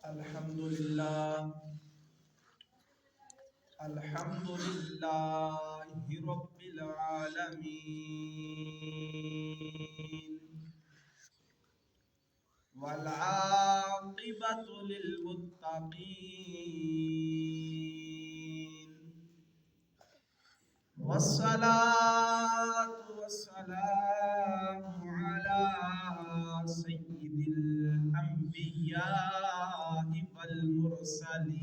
الحمد لله الحمد لله رب العالمين والعاقبة للمتقين والصلاة والسلام على سيد الأنبياء والمرسلين.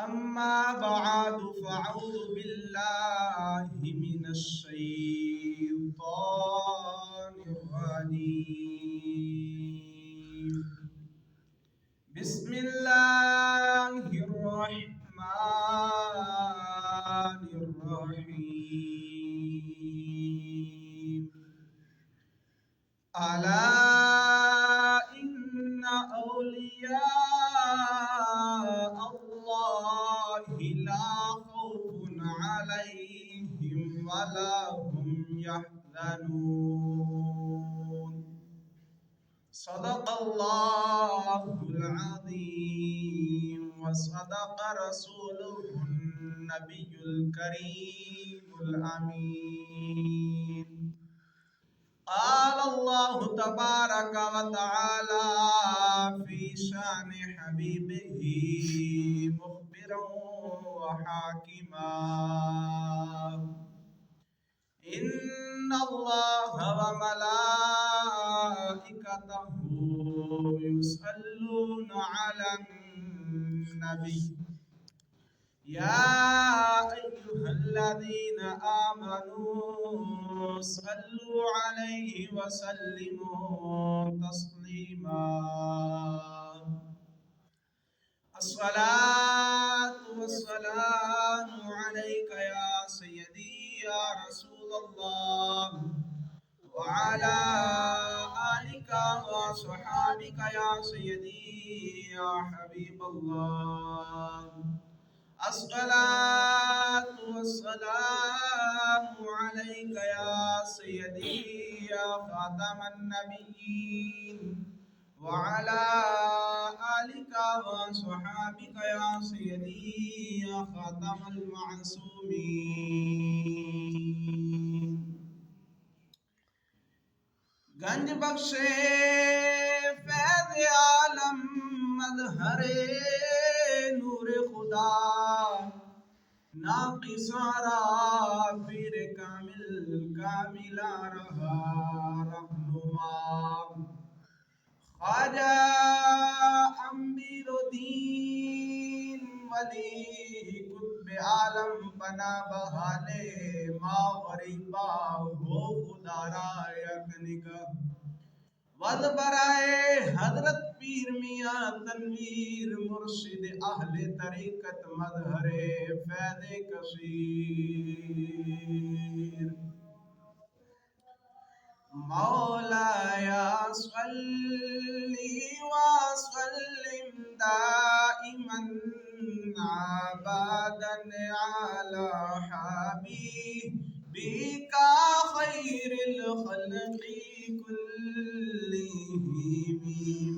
أما بعد فأعوذ بالله من الشيطان الرجيم. بسم الله الرحمن الرحيم. ألا إن أولياء الله لا خوف عليهم ولا هم يحزنون. صدق الله العظيم وصدق رسوله النبي الكريم الأمين. قال الله تبارك وتعالى في شان حبيبه مخبرا وحاكما: إن الله وملائكته يصلون على النبي يا أيها الذين آمنوا صلوا عليه وسلموا تسليما. الصلاة والسلام عليك يا سيدي يا رسول الله وعلى آلك وصحابك يا سيدي يا حبيب الله. الصلاة والسلام عليك يا سيدي يا خاتم النبيين وعلى آلك وصحابك يا سيدي يا خاتم المعصومين. گنج بخش فیض عالم مظہر نور خدا ناقصارا پیر کامل کاملا رہا رہنما خواجہ امیر و دین ولی قطب عالم بنا بحالے ما غریبا ہو خدا را یکنگا ود برائے حضرت پیر میاں تنویر مرشد اہل طریقت مظہر فیض کثیر. مولایا صلی وسلم دائما ابدا علی حبیبک خیر الخلق كلهم.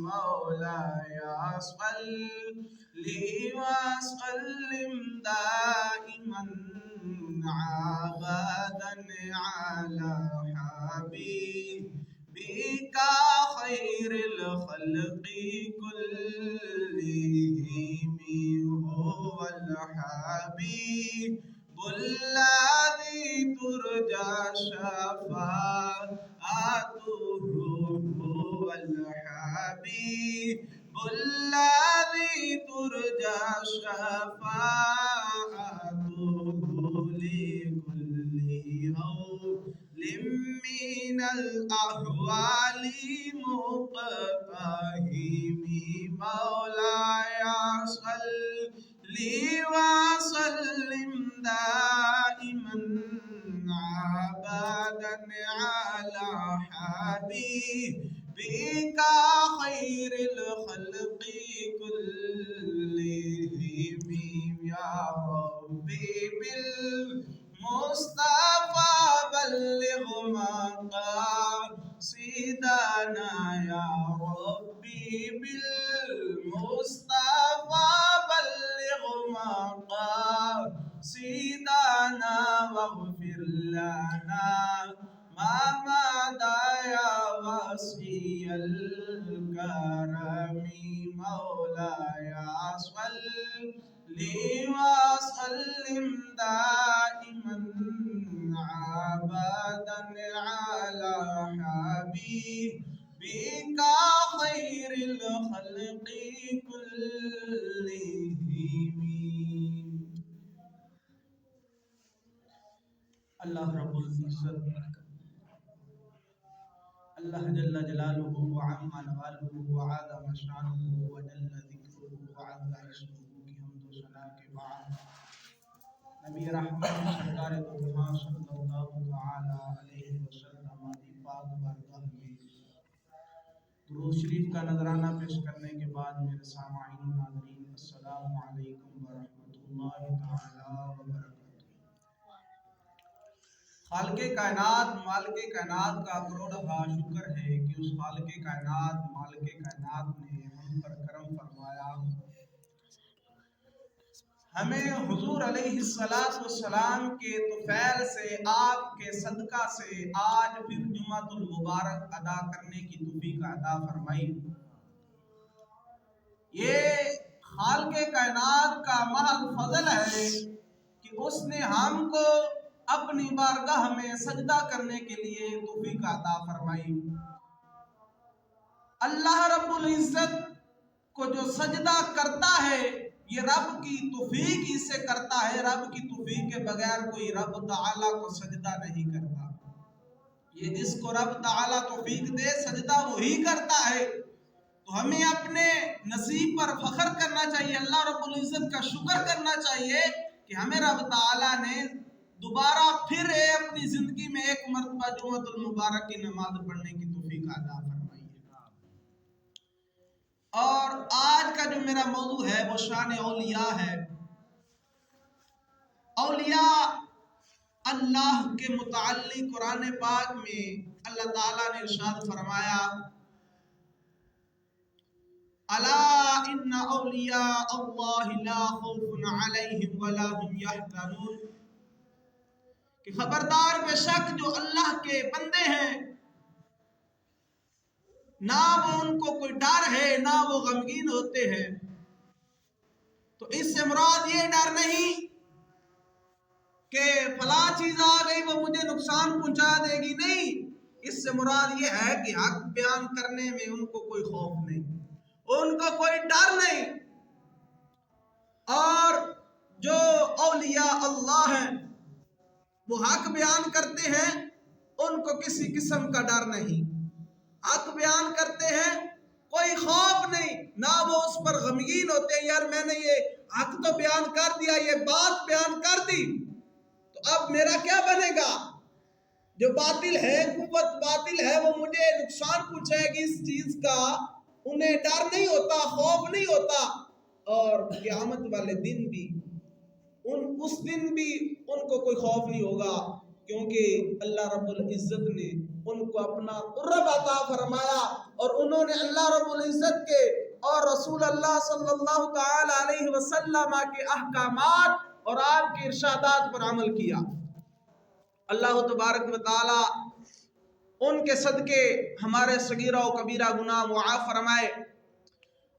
مولایا صلی وسلم دائما ابدا علی حبیبک خیر الخلق كلهم. هو الحبیب الذي ترجى شفاعته. هو الحبيب الذي ترجى شفاعته لكل هول من الأهوال مقتحم. مولاي صل وسلم دائما ابدا على حبيبك خير الخلق كلهم. يا ربي بالمصطفى بلغ مقاصدنا قصيدنا يا ربي بالمصطفى بلغ مقاصدنا واغفر لنا ما مضى يا وصي الكرم مولاي صل وسلم دائما ابدا على حبيبك خير الخلق كلهم. اللہ رب العزت، اللہ جل جلالہ وعم نوالہ وعظم شانہ وجل ذکرہ وعز اسمہ کی حمد و ثنا کے بعد نبی رحمت سرکار دو جہاں صلی اللہ تعالی علیہ وسلم کی پاک بارگاہ میں درود شریف کا نذرانہ پیش کرنے کے بعد میرے سامعین و ناظرین السلام علیکم ورحمۃ اللہ تعالی وبرکاتہ۔ خالق کائنات مالک کائنات کا کروڑہ شکر ہے کہ اس خالق کائنات مالک کائنات نے ہم پر کرم فرمایا، ہمیں حضور علیہ السلام کے طفیل سے، آپ کے صدقہ سے آج پھر جمعۃ المبارک ادا کرنے کی توفیق عطا فرمائی۔ یہ خالق کائنات کا محض فضل ہے کہ اس نے ہم کو اپنی بارگاہ میں سجدہ کرنے کے لیے توفیق عطا فرمائی۔ اللہ رب العزت کو جو سجدہ کرتا ہے یہ رب کی توفیق ہی سے کرتا ہے، رب کی توفیق کے بغیر کوئی رب تعالیٰ کو سجدہ نہیں کرتا۔ یہ جس کو رب تعالیٰ توفیق دے سجدہ وہی کرتا ہے، تو ہمیں اپنے نصیب پر فخر کرنا چاہیے، اللہ رب العزت کا شکر کرنا چاہیے کہ ہمیں رب تعالیٰ نے دوبارہ پھر اپنی زندگی میں ایک مرتبہ جمعۃ المبارک کی نماز پڑھنے کی توفیق عطا فرمائی ہے۔ اور آج کا جو میرا موضوع ہے وہ شان اولیاء ہے۔ اولیاء اللہ کے متعلق قرآن پاک میں اللہ تعالیٰ نے ارشاد فرمایا، الا ان اولیاء اللہ لا خوف علیہم ولا هم یحزنون، کہ خبردار بے شک جو اللہ کے بندے ہیں نہ وہ ان کو کوئی ڈر ہے نہ وہ غمگین ہوتے ہیں۔ تو اس سے مراد یہ ڈر نہیں کہ فلاں چیز آ گئی وہ مجھے نقصان پہنچا دے گی، نہیں، اس سے مراد یہ ہے کہ حق بیان کرنے میں ان کو کوئی خوف نہیں، ان کو کوئی ڈر نہیں۔ اور جو اولیاء اللہ ہیں وہ حق بیان کرتے ہیں، ان کو کسی قسم کا ڈر نہیں، حق بیان کرتے ہیں کوئی خوف نہیں، نہ وہ اس پر غمگین ہوتے ہیں یار میں نے یہ حق تو بیان کر دیا، یہ بات بیان کر دی تو اب میرا کیا بنے گا، جو باطل ہے قوت باطل ہے وہ مجھے نقصان پہنچائے گی، اس چیز کا انہیں ڈر نہیں ہوتا، خوف نہیں ہوتا۔ اور قیامت والے دن بھی اس دن بھی ان کو کوئی خوف نہیں ہوگا، کیونکہ اللہ رب العزت نے ان کو اپنا قرب عطا فرمایا اور انہوں نے اللہ رب العزت کے اور رسول اللہ صلی اللہ تعالی علیہ وسلم کے احکامات اور آپ کے ارشادات پر عمل کیا۔ اللہ تبارک و تعالی ان کے صدقے ہمارے صغیرہ و کبیرہ گناہ معاف فرمائے۔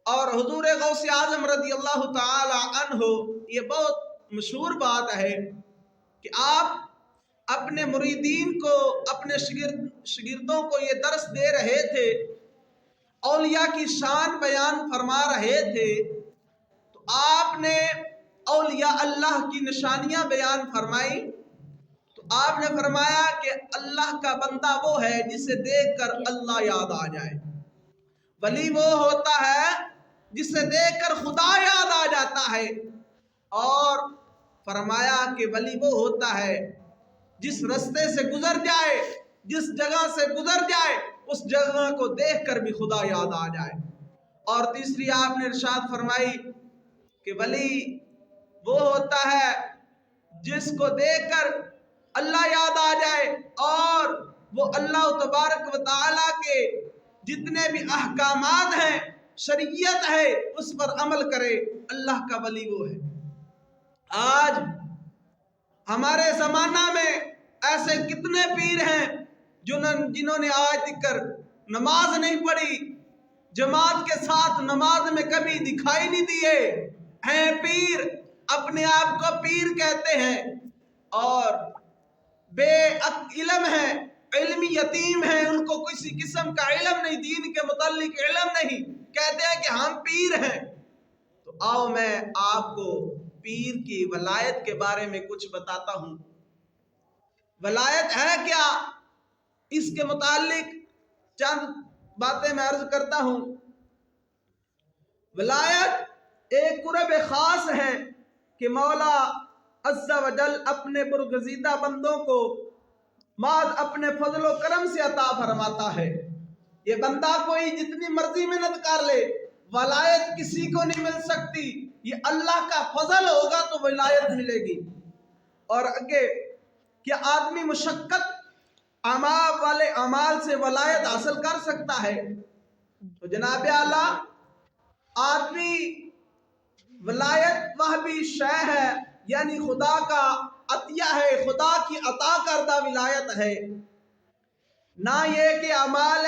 اور حضور غوث اعظم رضی اللہ تعالی عنہ، یہ بہت مشہور بات ہے کہ آپ اپنے مریدین کو، اپنے شاگردوں کو یہ درس دے رہے تھے، اولیاء کی شان بیان فرما رہے تھے، تو آپ نے اولیاء اللہ کی نشانیاں بیان فرمائی۔ تو آپ نے فرمایا کہ اللہ کا بندہ وہ ہے جسے دیکھ کر اللہ یاد آ جائے، ولی وہ ہوتا ہے جسے دیکھ کر خدا یاد آ جاتا ہے، اور فرمایا کہ ولی وہ ہوتا ہے جس رستے سے گزر جائے، جس جگہ سے گزر جائے اس جگہ کو دیکھ کر بھی خدا یاد آ جائے۔ اور تیسری آپ نے ارشاد فرمائی کہ ولی وہ ہوتا ہے جس کو دیکھ کر اللہ یاد آ جائے اور وہ اللہ تبارک و تعالی کے جتنے بھی احکامات ہیں، شریعت ہے، اس پر عمل کرے، اللہ کا ولی وہ ہے۔ آج ہمارے زمانہ میں ایسے کتنے پیر ہیں جنہوں نے آج تک نماز نہیں پڑھی، جماعت کے ساتھ نماز میں کبھی دکھائی نہیں دیے ہیں، پیر اپنے آپ کو پیر کہتے ہیں اور بے علم ہے، علمی یتیم ہیں، ان کو کسی قسم کا علم نہیں، دین کے متعلق علم نہیں، کہتے ہیں کہ ہم پیر ہیں۔ تو آؤ میں آپ کو پیر کی ولایت کے بارے میں کچھ بتاتا ہوں۔ ولایت ہے کیا، اس کے متعلق چند باتیں میں عرض کرتا ہوں۔ ولایت ایک قرب خاص ہے کہ مولا عز و جل اپنے برگزیدہ بندوں کو بعد اپنے فضل و کرم سے عطا فرماتا ہے۔ یہ بندہ کوئی جتنی مرضی محنت کر لے، ولایت کسی کو نہیں مل سکتی، یہ اللہ کا فضل ہوگا تو ولایت ملے گی۔ اور آگے کیا آدمی مشقت والے اعمال سے ولایت حاصل کر سکتا ہے؟ تو جناب اعلیٰ، آدمی ولایت وہ بھی شے ہے، یعنی خدا کا عطیہ ہے، خدا کی عطا کردہ ولایت ہے، نہ یہ کہ اعمال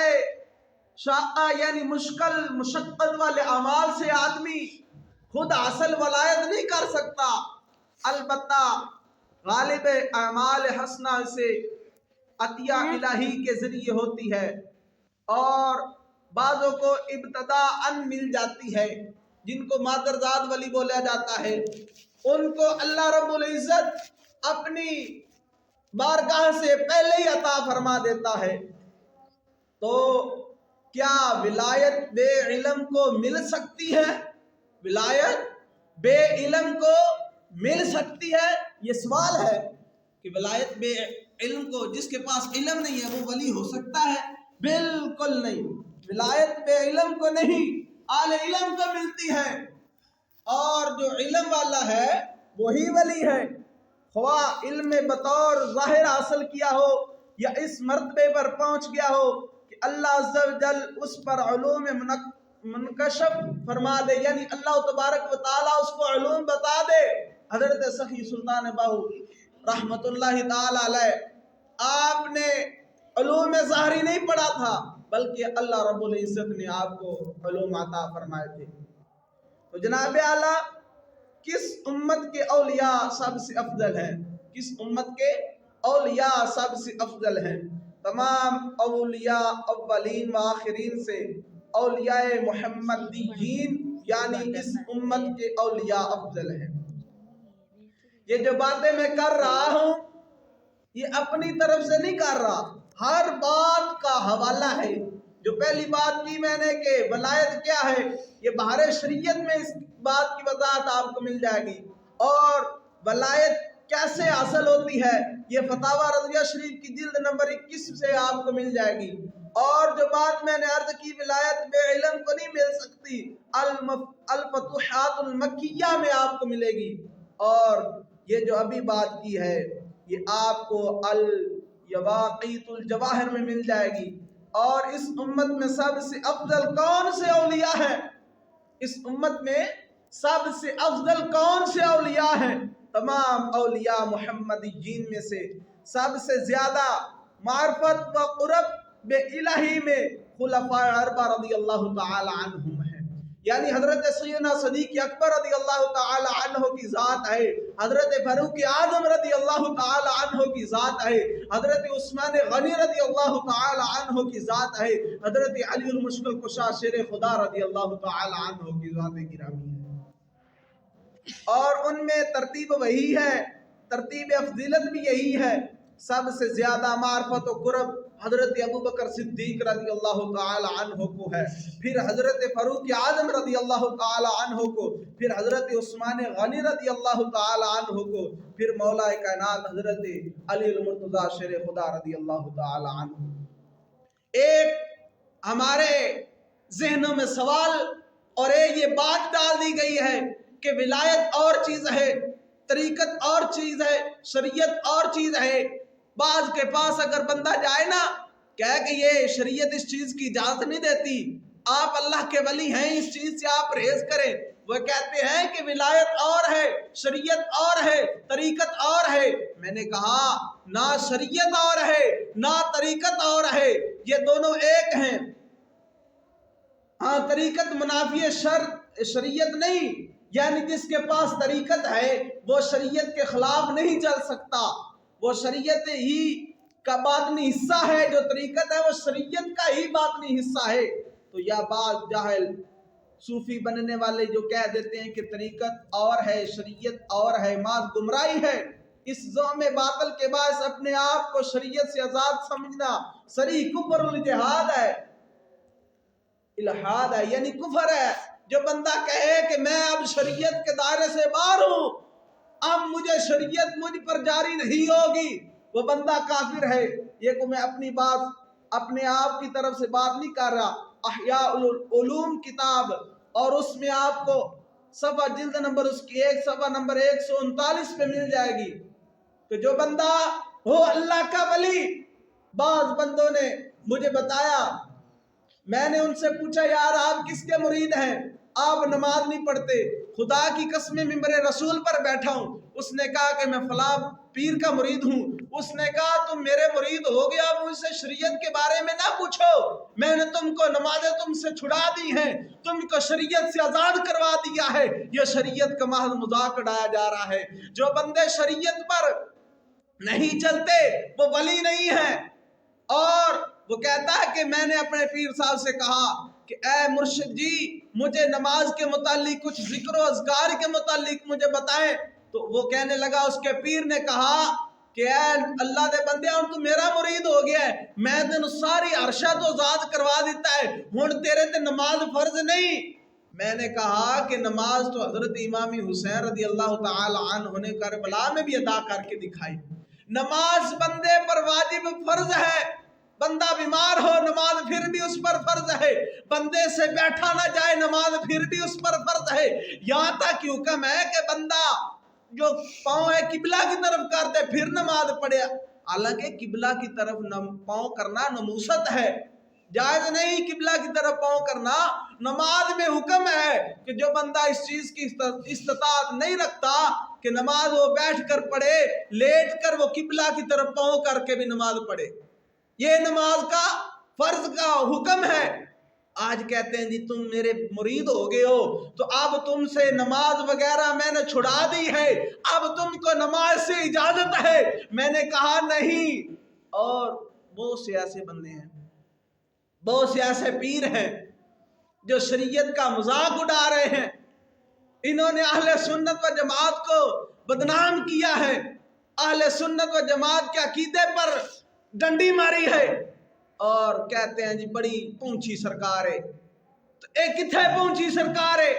شاقہ یعنی مشقت والے اعمال سے آدمی خود حاصل ولایت نہیں کر سکتا، البتہ غالب اعمال حسنہ سے عطیہ الہی کے ذریعے ہوتی ہے، اور بعضوں کو ابتداءً مل جاتی ہے، جن کو مادرزاد ولی بولا جاتا ہے، ان کو اللہ رب العزت اپنی بارگاہ سے پہلے ہی عطا فرما دیتا ہے۔ تو کیا ولایت بے علم کو مل سکتی ہے؟ ولایت بے علم کو مل سکتی ہے؟ یہ سوال ہے کہ ولایت بے علم کو، جس کے پاس علم نہیں ہے وہ ولی ہو سکتا ہے؟ بالکل نہیں، ولایت بے علم کو نہیں، اہل علم کو ملتی ہے، اور جو علم والا ہے وہی ولی ہے، خواہ علم میں بطور ظاہر حاصل کیا ہو یا اس مرتبے پر پہنچ گیا ہو کہ اللہ عز و جل اس پر علوم منکشف فرما دے، یعنی اللہ تبارک و تعالیٰ اس کو علوم بتا دے۔ حضرت سخی سلطان باہو رحمت اللہ تعالیٰ علیہ، آپ نے علوم ظاہری نہیں پڑھا تھا، بلکہ اللہ رب العزت نے آپ کو علوم عطا فرمائے تھے۔ تو جناب اعلیٰ، کس امت کے اولیاء سب سے افضل ہیں؟ کس امت کے اولیاء سب سے افضل ہیں؟ تمام اولیاء اولین و آخرین سے اولیاء محمدیین یعنی اس امت کے اولیاء افضل ہیں۔ یہ جو باتیں میں کر رہا ہوں یہ اپنی طرف سے نہیں کر رہا، ہر بات کا حوالہ ہے۔ جو پہلی بات کی میں نے کہ ولایت کیا ہے، یہ بحر شریعت میں اس بات کی وضاحت آپ کو مل جائے گی، اور ولایت کیسے حاصل ہوتی ہے یہ فتاوی رضویہ شریف کی جلد نمبر 21 سے آپ کو مل جائے گی۔ اور جو بات میں نے عرض کی ولایت بے علم کو نہیں مل سکتی، الفتوحات المکیہ میں آپ کو ملے گی، اور یہ جو ابھی بات کی ہے یہ آپ کو الیواقیت الجواہر میں مل جائے گی۔ اور اس امت میں سب سے افضل کون سے اولیاء ہیں؟ اس امت میں سب سے افضل کون سے اولیاء ہیں؟ تمام اولیاء محمدیین میں سے سب سے زیادہ معرفت و قرب بے الہی میں خلفائے اربعہ رضی اللہ تعالی عنہم ہیں، یعنی حضرت سیدنا صدیق اکبر رضی اللہ تعالی عنہ کی ذات ہے، حضرت فاروق اعظم رضی اللہ تعالی عنہ کی ذات ہے، حضرت عثمان غنی رضی اللہ تعالی عنہ کی ذات ہے، حضرت علی المشکل کشا شیر خدا رضی اللہ تعالی عنہ کی ذات گرامی ہے۔ اور ان میں ترتیب وہی ہے، ترتیب افضیلت بھی یہی ہے، سب سے زیادہ معرفت و قرب حضرت ابو بکر صدیق رضی اللہ تعالی عنہ کو ہے، پھر حضرت فاروق اعظم رضی اللہ تعالی عنہ کو، پھر حضرت عثمان غنی رضی اللہ تعالی عنہ کو، پھر مولا کائنات حضرت علی المرتضی شیر خدا رضی اللہ تعالی عنہ۔ ایک ہمارے ذہنوں میں سوال اور ایک یہ بات ڈال دی گئی ہے کہ ولایت اور چیز ہے، طریقت اور چیز ہے، شریعت اور چیز ہے۔ بعض کے پاس اگر بندہ جائے نا کہہ کہ یہ شریعت اس چیز کی اجازت نہیں دیتی، آپ اللہ کے ولی ہیں، اس چیز سے آپ پرہیز کریں۔ وہ کہتے ہیں کہ ولایت اور ہے، شریعت اور ہے، طریقت اور ہے۔ میں نے کہا نہ شریعت اور ہے نہ طریقت اور ہے، یہ دونوں ایک ہیں۔ ہاں طریقت منافی شریعت نہیں، یعنی جس کے پاس طریقت ہے وہ شریعت کے خلاف نہیں چل سکتا، وہ شریعت ہی کا باطنی حصہ ہے، جو طریقت ہے وہ شریعت کا ہی باطنی حصہ ہے۔ تو یا بعض جاہل صوفی بننے والے جو کہہ دیتے ہیں کہ طریقت اور ہے شریعت اور ہے، محض گمراہی ہے۔ اس زعم باطل کے باعث اپنے آپ کو شریعت سے آزاد سمجھنا صریح کفر الجہاد ہے، الحاد ہے، یعنی کفر ہے۔ جو بندہ کہے کہ میں اب شریعت کے دائرے سے باہر ہوں، اب مجھے شریعت مجھ پر جاری نہیں ہوگی، وہ بندہ کافر ہے۔ یہ کو میں اپنی بات اپنے آپ کی طرف سے بات نہیں کر رہا، احیاء العلوم کتاب اور اس میں آپ کو صفحہ جلد نمبر اس کی صفحہ نمبر 139 پہ مل جائے گی کہ جو بندہ ہو اللہ کا ولی، بعض بندوں نے مجھے بتایا، میں نے ان سے پوچھا یار آپ کس کے مرید ہیں؟ آپ نماز نہیں پڑھتے۔ خدا کی قسم ممبر رسول پر بیٹھا ہوں۔ اس نے کہا کہ میں فلاں پیر کا مرید ہوں۔ اس نے کہا تم میرے مرید ہو گیا، مجھ سے شریعت کے بارے میں نہ پوچھو، میں نے تم کو نمازیں تم سے چھڑا دی ہیں، تم کو شریعت سے آزاد کروا دیا ہے، یہ شریعت کا محض مذاق اڑایا جا رہا ہے۔ جو بندے شریعت پر نہیں چلتے وہ ولی نہیں ہیں۔ اور وہ کہتا ہے کہ میں نے اپنے پیر صاحب سے کہا کہ اے مرشد جی مجھے نماز کے متعلق کچھ ذکر و اذکار کے متعلق مجھے بتائیں۔ تو وہ کہنے لگا، اس کے پیر نے کہا کہ اے اللہ دے بندے ہن تو میرا مرید ہو گیا ہے، میں تینوں ساری عرشہ تو آزاد کروا دیتا ہے، ہن تیرے تے نماز فرض نہیں۔ میں نے کہا کہ نماز تو حضرت امام حسین رضی اللہ تعالی عنہ نے کربلا میں بھی ادا کر کے دکھائی۔ نماز بندے پر واجب فرض ہے، بندہ بیمار ہو نماز پھر بھی اس پر فرض ہے، بندے سے بیٹھا نہ جائے نماز پھر بھی اس پر فرض ہے، یہاں تک کہ حکم ہے کہ بندہ جو پاؤں ہے قبلہ کی طرف کر دے پھر نماز پڑھے۔ حالانکہ قبلہ کی طرف پاؤں کرنا نموست ہے، جائز نہیں قبلہ کی طرف پاؤں کرنا۔ نماز میں حکم ہے کہ جو بندہ اس چیز کی استطاعت نہیں رکھتا کہ نماز وہ بیٹھ کر پڑھے، لیٹ کر وہ قبلہ کی طرف پاؤں کر کے بھی نماز پڑھے، یہ نماز کا فرض کا حکم ہے۔ آج کہتے ہیں جی تم میرے مرید ہو گئے ہو تو اب تم سے نماز وغیرہ میں نے چھڑا دی ہے، اب تم کو نماز سے اجازت ہے۔ میں نے کہا نہیں۔ اور بہت سے ایسے بندے ہیں، بہت سے ایسے پیر ہیں جو شریعت کا مذاق اڑا رہے ہیں، انہوں نے اہل سنت و جماعت کو بدنام کیا ہے، اہل سنت و جماعت کے عقیدے پر ڈنڈی ماری ہے، اور کہتے ہیں جی بڑی پہنچی سرکار ہے۔ تو اے کتھے پہنچی سرکار ہے؟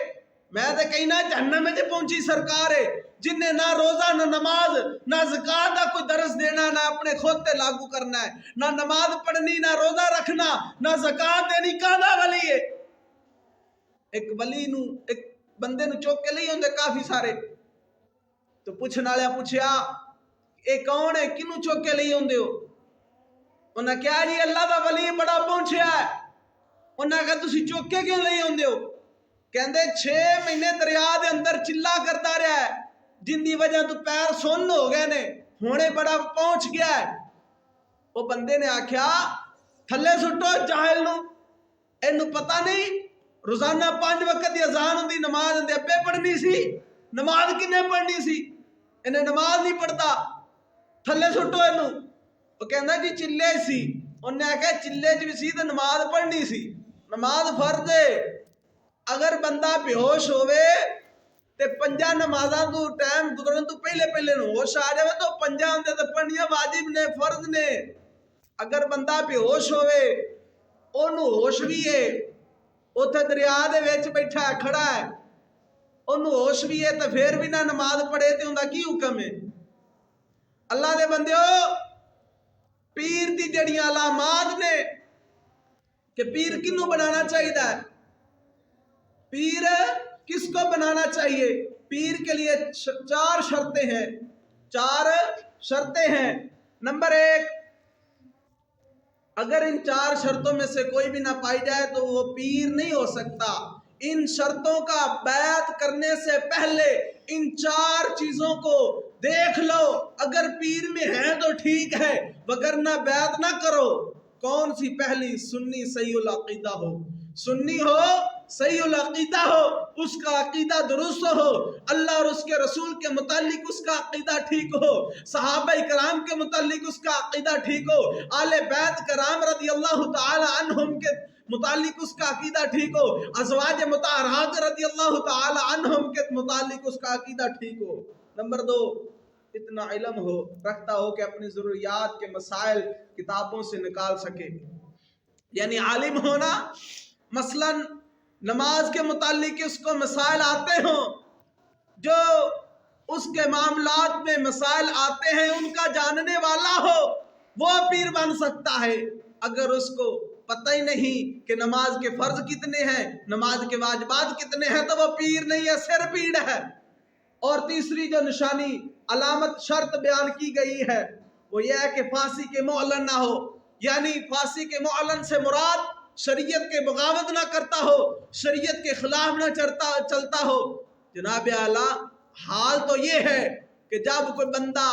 میں تے کہنا جہنم میں پہنچی سرکار ہے، جن نے نہ روزہ نہ نماز نہ زکات کا کوئی درس دینا، نہ اپنے خود تے لاگو کرنا ہے، نہ نماز پڑھنی نہ روزہ رکھنا نہ زکات دینی، کہدا ولی ہے؟ ایک ولی نو ایک بندے نو چوک کے لئی ہوندے کافی سارے، تو پوچھن والے پوچھیا اے کون ہے، کنوں چوک کے لئی ہوندے ہو؟ انہاں کہا جی اللہ دا ولی بڑا پہنچیا ہے۔ انہاں کہا تسی چوکے کیوں لئی ہوندے ہو؟ کہندے 6 مہینے دریا دے اندر چلا کرتا رہا ہے، جن دی وجہ تو پیر سن ہو گئے نے، ہونے بڑا پہنچ گیا ہے۔ وہ بندے نے آکھیا تھلے سٹو جاہل نو، اینو پتہ نہیں روزانہ 5 وقت دی اذان ہوندی، نماز دے ابے پڑھنی سی، نماز کنے پڑھنی سی، انہیں نماز نہیں پڑھتا، تھلے سٹو اینو۔ وہ کہندا جی چلے سی، انہیں کہا چلے بھی سی تو نماز پڑھنی سی، نماز فرض ہے۔ اگر بندہ بے ہوش ہوئے تے 5 نمازاں تو ٹائم گزرن تو پہلے ہوش آ جائے تو 5 ہوندے تے پڑھنیاں واجب نے، فرض نے۔ اگر بندہ بے ہوش ہوئے، انہوں ہوش بھی ہے، اتھے دریا دے وچ بیٹھا ہے کھڑا ہے، انہوں ہوش بھی ہے تو پھر بھی نہ نماز پڑھے تے اوندا کی حکم ہے؟ اللہ دے بندیو، پیر دی جڑیاں علامات نے کہ پیر کنوں بنانا چاہیے ہے، پیر کس کو بنانا چاہیے؟ پیر کے لیے 4 شرطیں ہیں، 4 شرطیں ہیں۔ نمبر 1، اگر ان 4 شرطوں میں سے کوئی بھی نہ پائی جائے تو وہ پیر نہیں ہو سکتا۔ ان شرطوں کا بیعت کرنے سے پہلے ان 4 چیزوں کو دیکھ لو، اگر پیر میں ہے تو ٹھیک ہے، وگرنہ بیعت نہ کرو۔ کون سی پہلی؟ سنی صحیح العقیدہ ہو، سنی ہو، صحیح العقیدہ ہو، اس کا عقیدہ درست ہو، اللہ اور اس کے رسول کے متعلق اس کا عقیدہ ٹھیک ہو، صحابہ کرام کے متعلق اس کا عقیدہ ٹھیک ہو، آل بیت کرام رضی اللہ تعالی عنہم کے متعلق اس کا عقیدہ ٹھیک ہو، ازواج مطہرات رضی اللہ تعالی عنہم کے متعلق اس کا عقیدہ ٹھیک ہو۔ نمبر 2، اتنا علم ہو رکھتا ہو کہ اپنی ضروریات کے مسائل کتابوں سے نکال سکے، یعنی عالم ہونا، مثلا نماز کے متعلق اس کو مسائل آتے ہوں، جو اس کے معاملات میں مسائل آتے ہیں ان کا جاننے والا ہو، وہ پیر بن سکتا ہے۔ اگر اس کو پتہ ہی نہیں کہ نماز کے فرض کتنے ہیں، نماز کے واجبات کتنے ہیں، تو وہ پیر نہیں ہے، سر پیڑ ہے۔ اور تیسری جو نشانی، علامت، شرط بیان کی گئی ہے وہ یہ ہے کہ پھانسی کے معلن نہ ہو، یعنی پھانسی کے معلن سے مراد شریعت کے بغاوت نہ کرتا ہو، شریعت کے خلاف نہ چلتا ہو۔ جناب اعلیٰ، حال تو یہ ہے کہ جب کوئی بندہ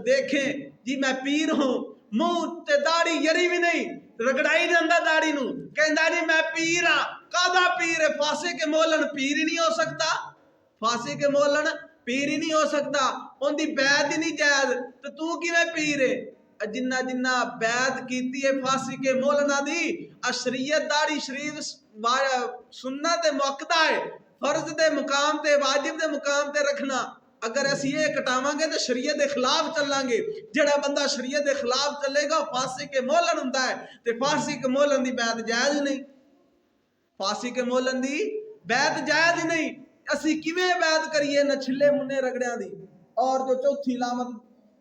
دیکھیں جی میں پیر ہوں، منہ تے داڑھی یری بھی نہیں، رگڑائی جاندہ داڑھی نو، کہندا نہیں میں پیر ہاں، کادا پیر ہے؟ پھانسی کے مولن پیر ہی نہیں ہو سکتا، پھانسی کے مولن پیر ہی نہیں ہو سکتا، ان دی بیعت ہی نہیں جائز، تو کی میں پیر ہے؟ جنہ بیعت کیتی ہے پھانسی کے مولنا دی، شریعت داڑھی شریف سنت موقدہ ہے، فرض دے مقام تے، واجب دے مقام تے رکھنا۔ اگر ایسی یہ کٹاواں گے تو شریعت دے خلاف چلیں گے، جڑا بندہ شریعت دے خلاف چلے گا پھانسی کے مولن ہوندا ہے، تے پھانسی کے مولن دی بیعت جائز نہیں، پھانسی کے مولن دی بیعت جائز نہیں۔ اسی کیویں بیعت کریے نہ چھلے منے رگڑیاں دی۔ اور جو چوتھی علامت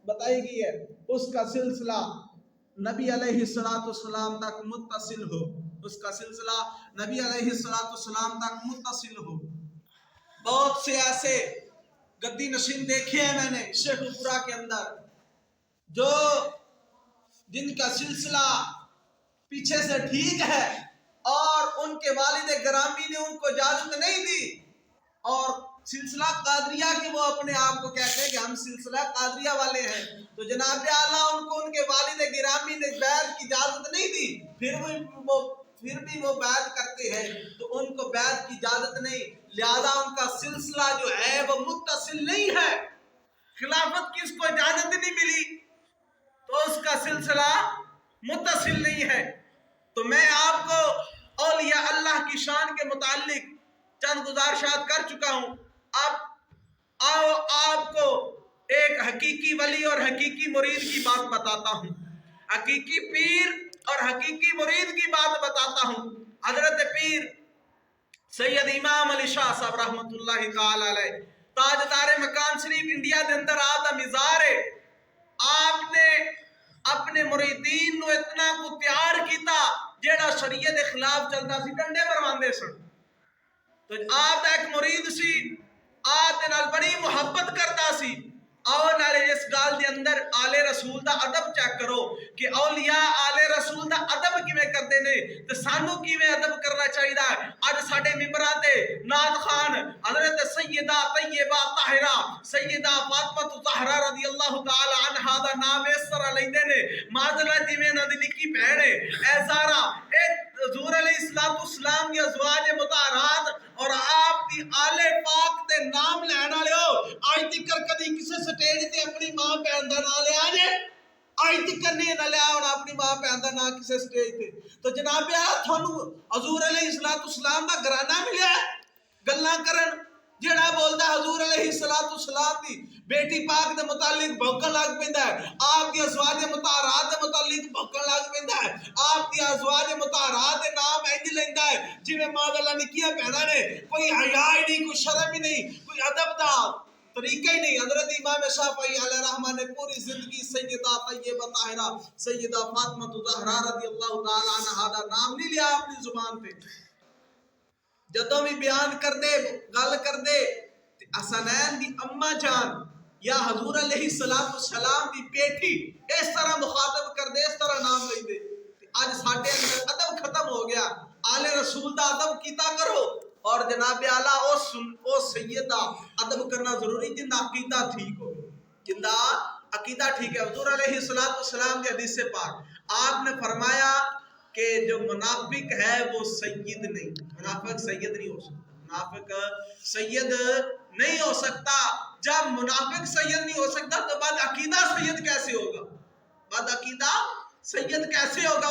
بتائی گئی ہے اس کا سلسلہ نبی علیہ السلام تک متصل ہو، اس کا سلسلہ نبی علیہ السلام تک متصل ہو۔ بہت سے ایسے گدی نشین دیکھے ہیں میں نے شیخ پورہ کے اندر، جو جن کا سلسلہ پیچھے سے ٹھیک ہے اور ان کے والد گرامی نے ان کو اجازت نہیں دی، اور سلسلہ قادریہ کے وہ اپنے آپ کو کہتے ہیں کہ ہم سلسلہ قادریہ والے ہیں، تو جناب اعلیٰ ان کو ان کے والد گرامی نے بیعت کی اجازت نہیں دی، پھر بھی وہ بیعت کرتے ہیں، تو ان کو بیعت کی اجازت نہیں، لہذا ان کا سلسلہ جو ہے وہ متصل نہیں ہے۔ خلافت کی اس کو اجازت نہیں ملی تو اس کا سلسلہ متصل نہیں ہے۔ تو میں آپ کو اولیاء اللہ کی شان کے متعلق چند گزارشات کر چکا ہوں، اب آؤ آپ کو ایک حقیقی ولی اور حقیقی مرید کی بات بتاتا ہوں، حقیقی پیر اور حقیقی مرید کی بات بتاتا ہوں۔ حضرت پیر سید امام علی شاہ صاحب رحمت اللہ تعالی علیہ، تاجدار مکان شریف انڈیا دے اندر آدھا مزار ہے، آپ نے اپنے مریدین نو اتنا کو تیار کیتا جیڑا شریعت دے خلاف چلتا سی ڈنڈے مرواندے سن، تو آپ ایک مرید سی، آپ دے نال بڑی محبت کرتا سی۔ آؤ نالے اس گال دے اندر آل رسول دا ادب چیک کرو کہ اولیاء آل رسول دا ادب کیویں کردے نے تے سانو کیویں ادب کرنا چاہیدا ہے۔ اج ساڈے ممبراں تے نعت خان حضرت سیدہ طیبہ طاہرہ سیدہ فاطمہ الزہرا رضی اللہ تعالی عنہا دا نام اس طرح لیندے نے، معذرت جویں انہاں دی نکی بہن ہے اے زہرا، اے حضور علیہ السلام دی ازواج مطہرات اور آپ دی آل پاک تے نام لین والےو، اج تک کدی کسے سٹیج تے اپنی ماں بہن دا نام لیا جے؟ آج تک نہیں نہ لیا ہونا اپنی ماں بہن دا نام کسے سٹیج تے؟ تو جناب تھانوں حضور علیہ السلام دا گھرانہ ملیا ہے گلاں کرن، جڑا بولدا حضور علیہ السلام دی بیٹی پاک دے متعلق بھوکن لگ پیندا ہے، آپ دی ازواج مطہرات دے متعلق بھوکن لگ پیندا ہے، آپ دی ازواج مطہرات دے نام انج لیندا ہے جویں ماذاللہ نکیاں بہناں نے، کوئی حیا ہی نہیں، کوئی شرم ہی نہیں، کوئی ادب دا طریقہ ہی نہیں۔ حضرت امام شافعی علیہ رحمہ نے پوری زندگی سیدہ طیبہ طاہرہ سیدہ فاطمہ الزہرا رضی اللہ تعالی عنہا دا نام نہیں لیا اپنی زبان پہ، جدوں بھی بیان کر دے گل کر دے حسنین دی اما جان یا حضور علیہ السلام دی بیٹی اس طرح مخاطب کر دے، اس طرح نام لے دے۔ آج ساڈے اندر ادب ختم ہو گیا، آل رسول دا ادب کیتا کرو، اور جناب اعلیٰ او سیدہ ادب کرنا ضروری جندا عقیدہ ٹھیک ہو، جندا عقیدہ ٹھیک ہے۔ حضور علیہ السلام کی حدیث پاک آپ نے فرمایا کہ جو منافق ہے وہ سید نہیں، منافق سید نہیں ہو سکتا، منافق سید نہیں ہو سکتا۔ جب منافق سید نہیں ہو سکتا تو بعد عقیدہ سید کیسے ہوگا؟ بعد عقیدہ سید کیسے ہوگا؟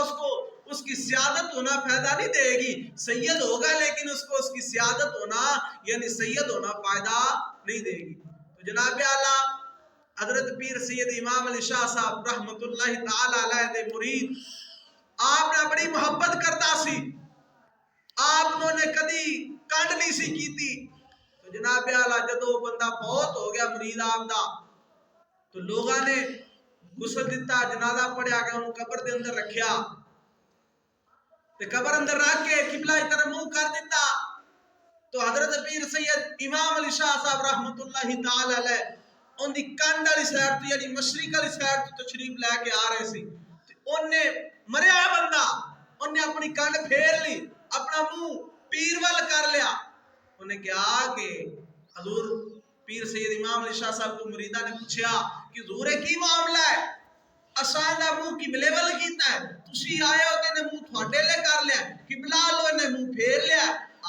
اس کی سیادت ہونا فائدہ نہیں دے گی، سید ہوگا لیکن اس کو اس کی سیادت ہونا یعنی سید ہونا فائدہ نہیں دے گی۔ تو جناب اعلیٰ حضرت پیر سید امام علی شاہ صاحب رحمت اللہ تعالی علیہ دے مرید، آپ نے بڑی محبت کرتا سی، آپ نے کدی کنڈ نہیں سی کیتی۔ تو جناب اعلیٰ جدو بندہ فوت ہو گیا مرید آپ دا، تو لوگاں نے غسل دیتا، جنازہ پڑھیا گیا، انہوں قبر دے اندر رکھیا، تے قبر اندر رکھ کے قبلہ کی طرف منہ کر دیتا۔ تو حضرت پیر سید امام علی شاہ صاحب رحمت اللہ تعالی علیہ ان دی کنڈ والی سائڈ تو یعنی مشرق والی سائڈ تو تشریف لے کے آ رہے سی، انہیں مریا بندہ انہیں اپنی کنڈ پھیر لی، اپنا منہ پیر وال کر لیا۔ انہیں کہا کہ حضور پیر سید امام علی شاہ صاحب کو مریدہ نے پوچھا کہ حضور کی معاملہ ہے، اساں دا منہ قبلے وال کیتا ہے، تسی آئے ہو تے نے منہ تھوڑے لے کر لیا، قبلہ لو نے منہ پھیر لیا۔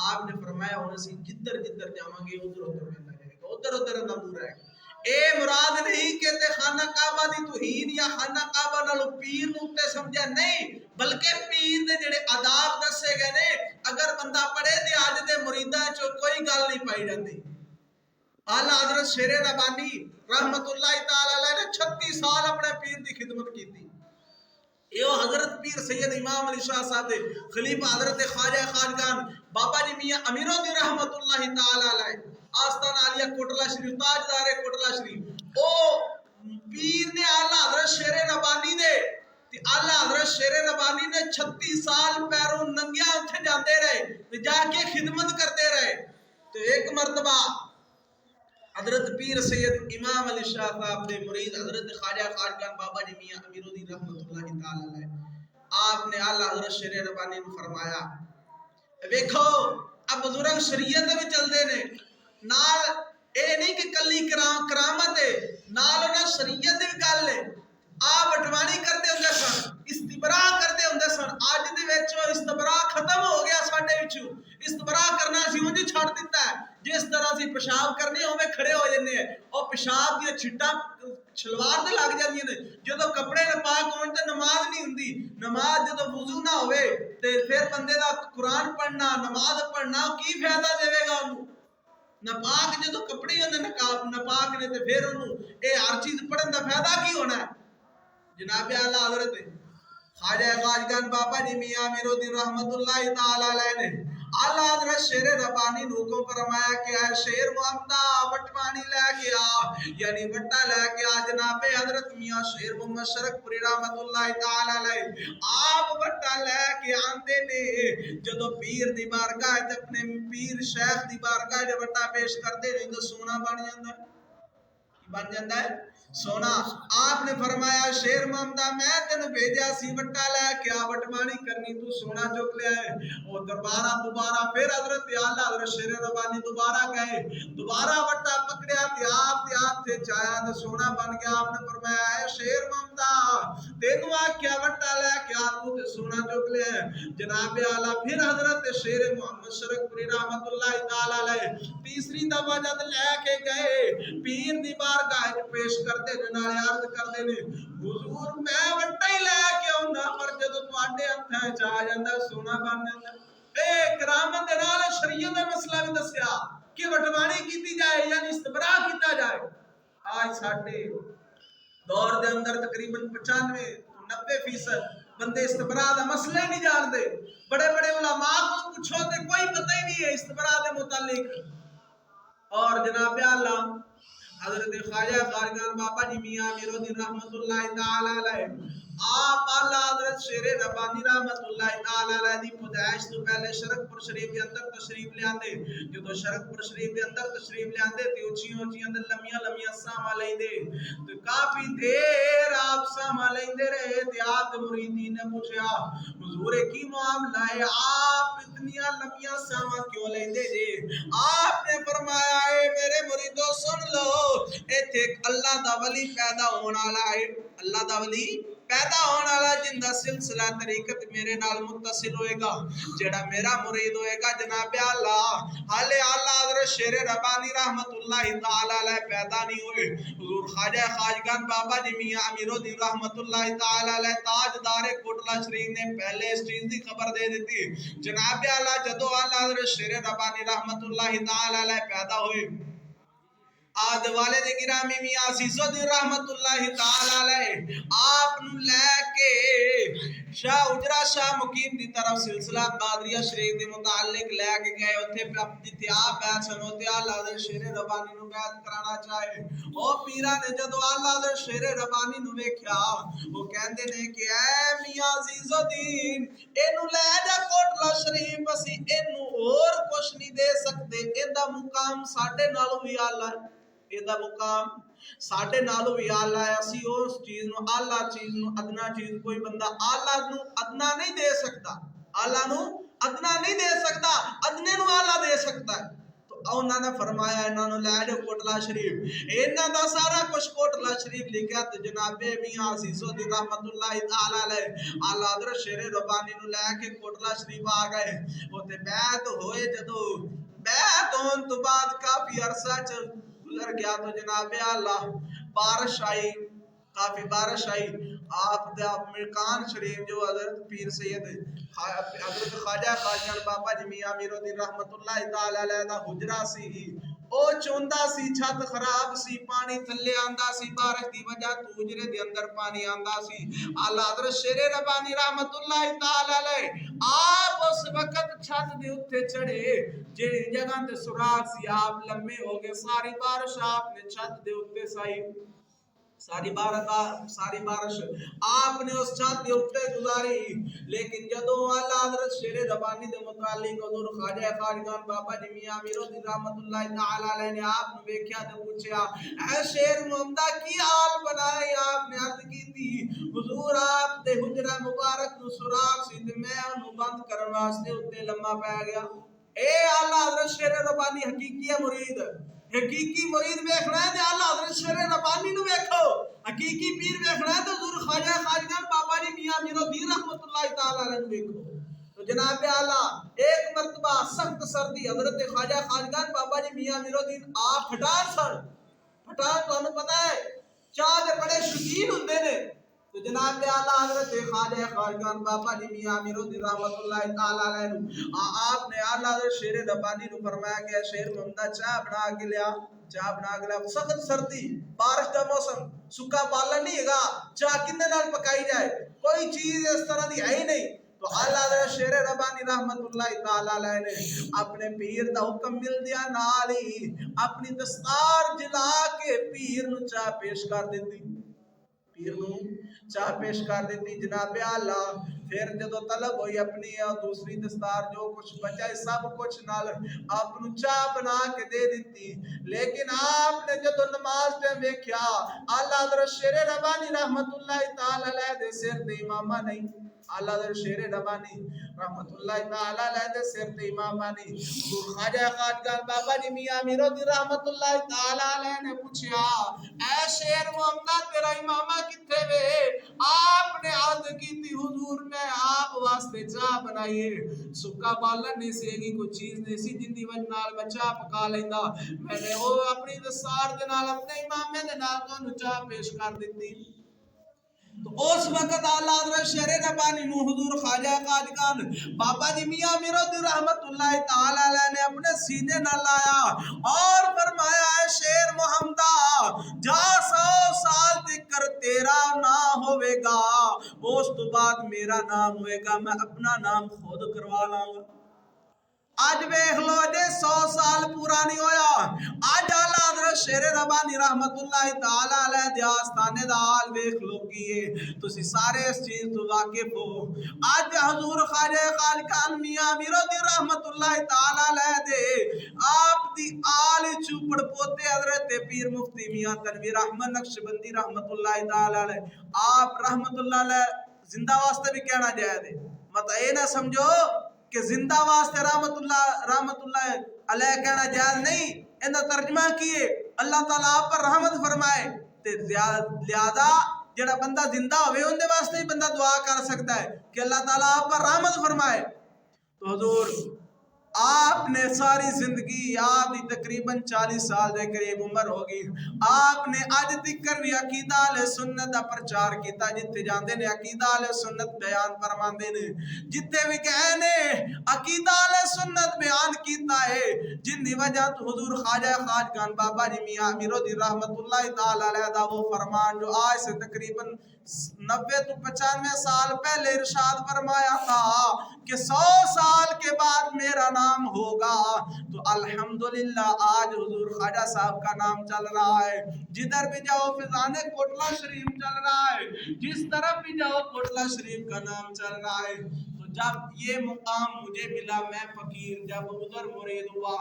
آپ نے فرمایا ہونا سی جدھر جدھر جاواں گے ادھر ادھر بندہ جائے گا، ادھر ادھر دا منہ رہے گا۔ اے مراد نہیں کہ تے خانہ کعبہ دی توہین یا خانہ کعبہ نالو پیر نوں تے سمجھا نہیں، بلکہ پیر دے جڑے آداب دسے گئے نے، اگر بندہ پڑھے تے اج دے مریداں چوں کوئی گل نہیں پائی جاندی۔ اعلیٰ حضرت شیر ربانی رحمت اللہ تعالی علیہ نے 36 سال اپنے پیر دی خدمت کی تھی۔ یہ حضرت پیر سید امام علی شاہ صاحب دے خلیفہ حضرت خواجہ خواجگان بابا جی میاں امیر الدین رحمت اللہ تعالی علیہ آستان عالیہ کوٹلہ شریف تاجدار کوٹلہ شریف، او پیر نے اعلیٰ حضرت شیر ربانی دے تے اعلیٰ حضرت شیر ربانی نے 36 سال پیروں ننگیا اتھے جاندے رہے، جا کے خدمت کرتے رہے۔ تو ایک مرتبہ حضرت پیر سید امام علی شاہ صاحب دے مرید حضرت خواجہ خواجگان بابا جی میاں امیر الدین رحمت اللہ تعالی علیہ آپ نے اعلیٰ حضرت شیر ربانی نے فرمایا، ویکھو اب بزرگ شریعت بھی چل دے نے نال، اے نہیں کہ کلی کرامت ہے، نال انہاں شریعت بھی گل ہے۔ آپ بٹوانی کرتے ہوندے سن، استبراء کرتے ہوندے سن، اج دے وچ استبراء ختم ہو گیا ساڈے وچوں، استبراء کرنا سی اونج چھڑ دیتا ہے، جس طرح سی پیشاب کرنے اوویں کھڑے ہو جاندے ہیں، اور پیشاب دی چھٹاں شلوار تے لگ جاندیاں نے، جدوں کپڑے ناپاک ہون تے نماز نہیں ہوندی، نماز جدوں وضو نہ ہوئے تے پھر بندے دا قرآن پڑھنا نماز پڑھنا کی فائدہ دے گا انہوں؟ ناپاک جدوں کپڑے ہوندے ناپاک نے تے پھر انہوں اے ہر چیز پڑھن دا فائدہ کی ہونا ہے؟ جناب اعلیٰ حضرت خواجہ خواجگان بابا جی میاں امیر الدین رحمت اللہ تعالی علیہ نے اعلیٰ حضرت شیر ربانی نے حکم فرمایا کہ اے شیر محمدہ وٹوانی لے کے آ، یعنی وٹا لے کے آ۔ جناب حضرت میاں شیر محمد شرک پوری رحمت اللہ تعالی علیہ آپ وٹا لے کے آندے نے، جدو پیر دی بارگاہ تے اپنے پیر شیخ دی بارگاہ دے وٹا پیش کردے نے تو سونا بن جاندا ہے، بن جاندا ہے سونا۔ آپ نے فرمایا شیر محمدہ میں تینوں بھیجا سی وٹا لے کے آ، وٹوانی کرنی تو سونا چک لیا ہے۔ وہ دوبارہ پھر حضرت اعلیٰ حضرت شیر ربانی دوبارہ گئے، دوبارہ وٹا پکڑیا تے آپ سے چایا تو سونا بن گیا۔ آپ نے فرمایا اے شیر محمدہ تینوں آکھیا وٹا لے کے آ تو تے سونا چک لیا ہے۔ جناب اعلیٰ پھر حضرت شیر محمد شرک پوری رحمت اللہ تعالی علیہ تیسری دفعہ جب لے کے گئے پیر دی بارگاہ پیش کرتے جنالے عرض کرتے نے حضور میں وٹا ہی لے کے آؤں پر جدو تواڈے ہتھاں وچ آ جاندا سونا بن جاندا۔ اے کرامت دے نال شریعت دا مسئلہ بھی دسیا کہ وٹوانی کیتی جائے یعنی استبراء کیتا جائے۔ آج ساڈے دور دے اندر تقریباً 95-90% بندے استبراء دا مسئلہ ہی نہیں جانتے، بڑے بڑے علماء کو پوچھو تے کوئی پتہ ہی نہیں ہے استبراء دے متعلق۔ اور جناب اعلیٰ حضرت خواجہ خواجگان بابا جی میاں امیر الدین رحمت اللہ تعالی علیہ آپ آلہ حضرت شیر ربانی رحمت اللہ تعالی علیہ دی پیدائش تو پہلے شرکپور شریف کے اندر تشریف لے آندے جو شرکپور شریف کے اندر تشریف لے آندے تے اونچیاں اونچیاں تے لمیاں لمیاں ساواں لیندے تے کافی دیر آپ ساواں لیندے رہے تے آپ دے مریدین نے پوچھا حضور کی معاملہ ہے آپ اتنی لمیاں ساواں کیوں لیندے جے آپ نے فرمایا اے میرے مریدو سن لو ایتھے اللہ دا ولی پیدا ہون والا ہے اللہ دا ولی پیدا ہونے والا جن دا سلسلہ طریقت میرے نال متصل ہوئے گا جڑا میرا مرید ہوئے گا جناب اللہ حالے اللہ حضرت شیر ربانی رحمت اللہ تعالی علیہ پیدا نہیں ہوئے حضور خواجہ خواجگان بابا جی میاں امیر الدین رحمت اللہ تعالی علیہ تاجدار کوٹلہ شریف نے پہلے اس چیز دی خبر دے دیتی جناب اللہ جدو اللہ حضرت شیر ربانی رحمت اللہ تعالی علیہ پیدا ہوئے آد والد گرامی میاں عزیز الدین رحمت اللہ تعالی علیہ آپ نو لے کے شاہ اجرا شاہ مقیم دی طرف سلسلہ قادریہ شریف دی متعلق لے کے گئے اتھے جتے آپ بیعت سنوتے اللہ حضرت شیر ربانی نو بیعت کرانا چاہے او پیرہ نے جدو اللہ حضرت شیر ربانی نو دیکھیا وہ کہندے نے کہ اے میاں عزیز الدین اینو لے جا کوٹلہ شریف اسی اینو اور کچھ نہیں دے سکتے ایندا مقام ساڈے نالوں بھی اعلی ہے ایدہ مقام ساڑھے نالو بھی آلہ ہے اسی اس چیز نو آلہ چیز نو ادنا چیز کوئی بندہ آلہ نو ادنا نہیں دے سکتا آلہ نو ادنا نہیں دے سکتا ادنے نو آلہ دے سکتا ہے تو انہوں نے فرمایا انہوں نے لے جو کوٹلہ شریف انہوں دا سارا کچھ کوٹلہ شریف لکھا تو جناب میاں عزیز الدین رحمت اللہ تعالی علیہ آلہ حضرت شیر ربانی نو لے کے کوٹلہ شریف آ گئے وہ تے بیعت ہوئے جدو بیعت ہون تو بعد کافی عرصہ گزر گیا تو جناب اللہ بارش آئی کافی بارش آئی آپ دے ملکان شریف جو حضرت پیر سید حضرت خواجہ خواجہ بابا جی میاں امیر الدین رحمت اللہ تعالی علیہ دا حجرہ سی او چوندا سی چھت خراب سی پانی تھلے آندا سی بارش دی وجہ تو حجرے دے اندر پانی آندا سی اعلی حضرت شیر ربانی رحمت اللہ تعالی علیہ آپ اس وقت چھت دے اوتے چڑھے جڑی جگہ تے سوراخ سی آپ لمبے ہو گئے ساری بارش آپ نے چھت دے اوتے سائی ساری بارش آپ نے اس چھت دے اوپر گزاری لیکن جدوں اعلی حضرت شیر ربانی دے متعلق حضور خواجہ خواجگان بابا جی میاں امیر الدین رحمت اللہ تعالی علیہ نے آپ نو ویکھیا تے پوچھیا اے شیر محمدہ کی حال بنائے آپ نے عرض کی تھی حضور آپ دے حجرہ مبارک نو سوراخ سی تے میں اونوں بند کرن واسطے اوتے لمبا پے گیا اے اعلی حضرت شیر ربانی حقیقی مرید حقیقی مرید ویکھنا ہے تے اعلی حضرت شیر ربانی نو ویکھو حقیقی پیر ویکھنا ہے تے حضور خواجہ خواجگان بابا جی میاں امیر الدین رحمت اللہ تعالی علیہ نو ویکھو تو جناب اعلی ایک مرتبہ سخت سردی حضرت خواجہ خواجگان بابا جی میاں امیر الدین آپ پھٹان سن پھٹان تانوں پتہ ہے چاہ دے بڑے شوقین ہوندے نے تو جناب اعلی حضرت خواجہ خواجگان بابا جی میاں امیر الدین رحمت اللہ تعالی علیہ نو آپ نے اعلی حضرت شیر ربانی نو فرمایا کہ شیر محمدہ چاہ بنا کے لیا چاہ بنا کے لیا سخت سردی بارش کا موسم سکا بالا نہیں ہے گا چاہ کنے نال پکائی جائے کوئی چیز اس طرح دی ہے ہی نہیں تو اعلی حضرت شیر ربانی رحمت اللہ تعالی علیہ نے اپنے پیر دا حکم مل دیا نال ہی اپنی دستار جلا کے پیر نو چاہ پیش کر دیتی پیر نو چاہ پیش کر دیتی جناب اعلیٰ پھر جدو طلب ہوئی اپنی دوسری دستار جو کچھ بچا سب کچھ نال اپنو چاہ بنا کے دے دیتی لیکن آپ نے جدو نماز ٹائم دیکھیا اعلیٰ حضرت شیر ربانی رحمت اللہ تعالی علیہ دے سر تے امامہ نہیں اعلیٰ حضرت شیر ربانی رحمت اللہ تعالی علیہ دے سر تے امامہ نہیں حضور خواجہ خواجگان بابا جی میاں امیر الدین رحمت اللہ تعالی علیہ نے پوچھا اے شیر محمدہ تیرا امامہ کتھے وے آپ نے عرض کی تھی حضور میں آپ واسطے چاہ بنائیے سکا بالا نہیں سی گی کوئی چیز نہیں سی جن دی وجہ نال میں چاہ پکا لیندا میں نے وہ اپنی دستار دے نال اپنے امامے دے نال تو چاہ پیش کر دیتی تو اس وقت اعلیٰ حضرت شیر ربانی نو حضور خواجہ خواجگان بابا جی میاں امیر الدین رحمت اللہ تعالی علیہ نے اپنے سینے نہ لایا اور فرمایا ہے شیر محمدہ جا 100 سال تک کر تیرا نام ہوئے گا اس تو بعد میرا نام ہوئے گا میں اپنا نام خود کروا لاؤں گا آج دیکھ لو جے 100 سال پورا نہیں ہویا آج آلہ حضرت شیر ربانی رحمت اللہ تعالی علیہ دی آستانے دا حال دیکھ لو کیے تسی سارے اس چیز تو واقف ہو آج حضور خواجہ خالقان میاں امیر الدین رحمت اللہ تعالی علیہ دے آپ دی آل چوپڑ پوتے حضرت پیر مفتی میاں تنویر احمد نقشبندی رحمت اللہ تعالی علیہ آپ رحمت اللہ علیہ زندہ واسطے بھی کہنا جائے دے مطلب اے نہ سمجھو کہ زندہ واسطے رحمت اللہ علیہ کہنا جائز نہیں اندہ ترجمہ کیے اللہ تعالیٰ آپ پر رحمت فرمائے لہذا جڑا بندہ زندہ ہوئے ان دے واسطے ہی بندہ دعا کر سکتا ہے کہ اللہ تعالیٰ آپ پر رحمت فرمائے تو حضور آپ نے ساری زندگی آپ کی تقریباً 40 سال دے قریب عمر ہوگی آپ نے اج تک بھی عقیدہ اہل سنت دا پرچار کیتا جتھے جاندے نے عقیدہ اہل سنت بیان فرماندے نے جتھے بھی کہنے عقیدہ اہل سنت بیان کیتا ہے جن دی وجہ تو حضور خواجہ خواجگان بابا جی میاں امیر الدین رحمت اللہ تعالی علیہ دا وہ فرمان جو آج سے تقریباً 90 تو 95 سال پہلے ارشاد فرمایا تھا کہ 100 سال کے بعد میرا نام ہوگا تو الحمدللہ آج حضور خواجہ صاحب کا نام چل رہا ہے جدھر بھی جاؤ فضان کوٹلہ شریف چل رہا ہے جس طرف بھی جاؤ کوٹلہ شریف کا نام چل رہا ہے تو جب یہ مقام مجھے ملا میں فقیر جب ادھر مرید ہوا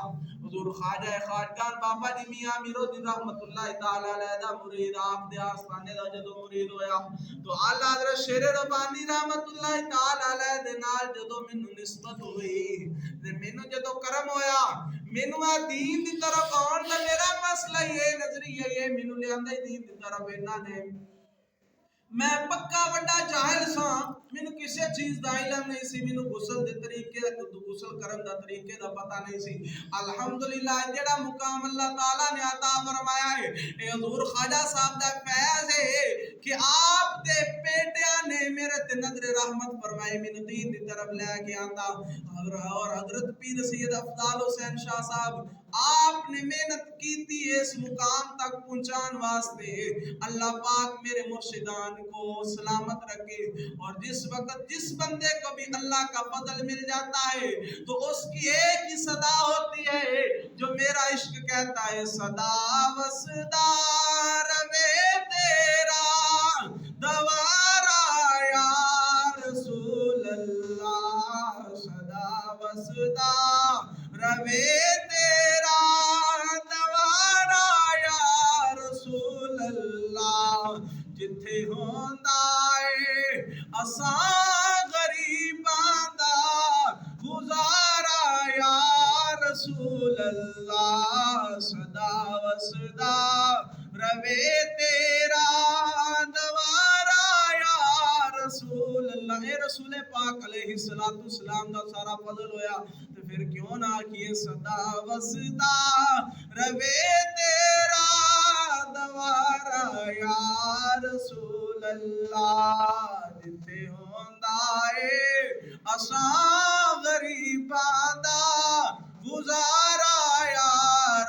حضور خواجہ خواجگان بابا جی میاں امیر الدین رحمت اللہ تعالی علیہ دا مرید آپ دے آستانے دا جدو مرید ہویا تو اعلیٰ حضرت شیر ربانی رحمت اللہ تعالی علیہ دے نال جدو مینوں نسبت ہوئی تے مینوں جدو کرم ہویا مینوں دین دی طرف آن دا میرا مسئلہ یہ نظریہ یہ مینوں لے آندا دین دی طرف انہاں نے میں پکا بڑا جاہل سا مینوں کسی چیز دا علم نہیں سی مینوں غسل دے طریقے غسل کرن دا طریقے دا پتہ نہیں سی الحمدللہ جڑا مقام اللہ تعالی نے عطا فرمایا ہے اے حضور خواجہ صاحب دا فیض ہے کہ آپ دے بیٹیاں نے میرے تے نظر رحمت فرمائی مینوں دین دی طرف لے کے آندا اور حضرت پیر سید افضال حسین شاہ صاحب آپ نے محنت کی تھی اس مقام تک پہنچان واسطے اللہ پاک میرے مرشدان کو سلامت رکھے اور جس وقت جس بندے کو بھی اللہ کا فضل مل جاتا ہے تو اس کی ایک ہی صدا ہوتی ہے جو میرا عشق کہتا ہے صدا وصدا روے تیرا دوارا یا رسول اللہ صدا وصدا روے تیرا دوارا یا رسول اللہ جتھے ہوندا اے اساں غریباں دا گزارا یا رسول اللہ صدا وصدا روے تیرا دوارا یا رسول اللہ اے رسول پاک علیہ السلام دا سارا فضل ہویا تو پھر کیوں نہ کیے صدا وصدا روے تیرا دوارا یا رسول اللہ جتھے ہوندا اے اساں غریباں دا گزارا یا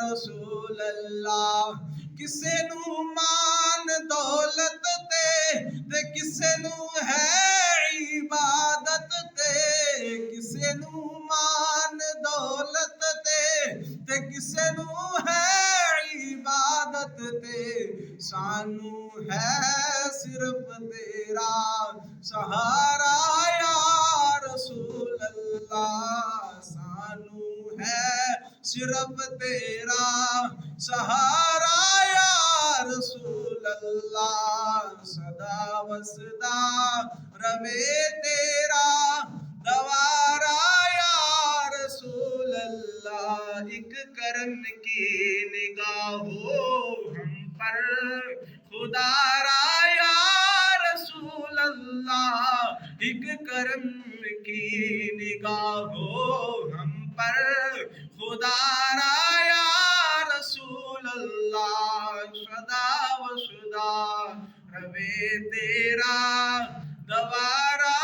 رسول اللہ کسے نو مان دولت تے کسے نو ہے عبادت تے کسے نو مان دولت تے کسے نو ہے عبادت تے سانو ہے صرف تیرا سہارا یا رسول اللہ سانو ہے صرف تیرا سہارا یا رسول اللہ صدا وصدا روے تیرا دوارا یا رسول اللہ ایک کرم کی نگاہ ہو ہم پر خدا را یا رسول اللہ ایک کرم کی نگاہ ہو ہم پر خدا را یا رسول اللہ صدا و صدا روے تیرا دوارا